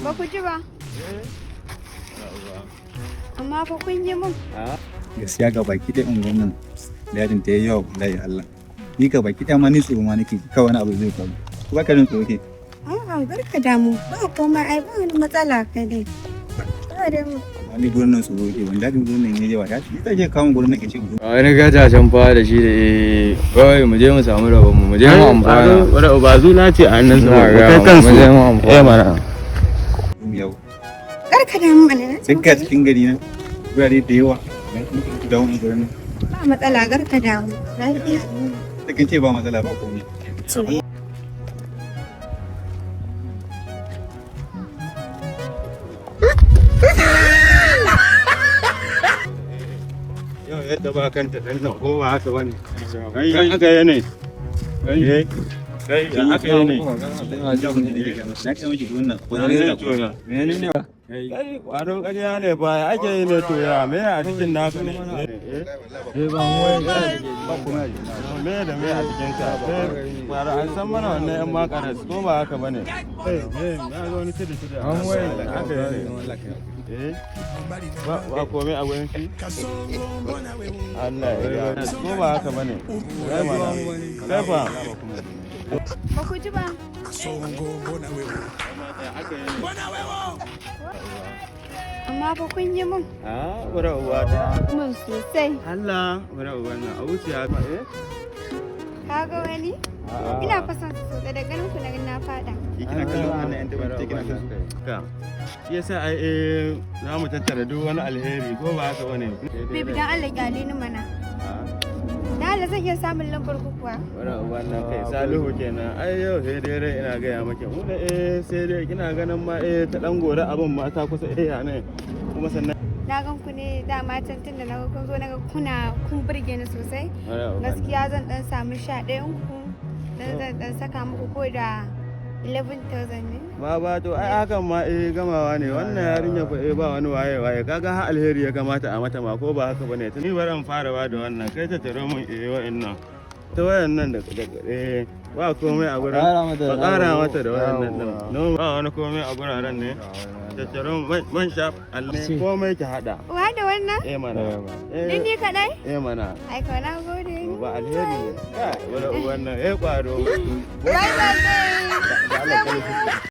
Ba ku ji ba? Amma fa kun yi mun. Gaskiya ga baki ɗaya unguwar nan ladin ta yi yawa wallahi Allah. Ni ga baki ɗaya ma ni tsoro ma nake kawai wani abu zai faru. Ku ba ka jin tsoro ke? A'a barka damu. Ba komai ai ba wani matsala kai dai. Ba da mu. Amma ni gurin nan tsoro ke wani ladin gurin nan yayi yawa. Ni ta je kawo gurin nan ke ce gurin. A wani gajacen fa da shi da kawai mu je mu samu rabon mu je mu amfana. Wadda ba zuna ce a hannun su ba kai kansu. Mu je mu amfana. Mana. Yau. Barka damu mana. Dukkan cikin gari na wurare da yawa da wani gurin nan. Ba matsala garka damu. Lafiya. Da kin ce ba matsala ba komai. Yau yadda ba kanta dan nan ko ba haka bane. Kai aka yi ne. Kai aka yi ne. Na ce miki gurin nan. Menene ba? Kai kwaro ƙarya ne ba ake yi ne to ya me a cikin naka ne? Ba mu wai Ba kuma yi. Me da me a cikin ka? Kwaro an san mana wannan yan makaras ko ba haka bane? Na zo ni tudu tudu. An wai Haka yi ne. Ba komai a wurin shi? Allah ya yi. Ko ba haka bane? Kai mana. Kai fa. Ba ku ji ba? Amma fa kun yi mun. Wura uwa ta. Mun sosai. Allah, wura uwa na. A wuce haka Ka ga wani? Ina fasan su sosai da ganin ku na fada. Kina kallon wannan yan tabbata kina kallon. Ka. Shi yasa za mu tattara duk wani alheri ko ba haka bane. Baby dan Allah kyale ni mana. Da Allah zan iya samun lambar ku kuwa. Wura uwa na kai Salihu kenan. Ai yau sai dai rai ina gaya maki. Mu da sai dai kina ganin ma ta dan gore abin ma ta kusa ya ne. Kuma sannan Na gan ku ne dama can tun da na kun zo na ga kun burge ni sosai. Gaskiya zan dan samu 11 ku. Zan dan saka muku ko da 11,000 ne. ba to ai hakan ma gamawa ne wannan yarinya fa ba wani waye kaga ha alheri ya kamata a mata ma ko ba haka bane ni baran farawa da wannan kai ta taro mun wa'annan ta wayan nan da ba komai a gurin ba ƙara mata da wayannan din no ba wani komai a guraren ne tattaro man shaf Allah komai ki hada Wa da wannan? mana Din ni kadai? mana Ai ko na gode. ba alheri ne wannan kwaro Bye bye.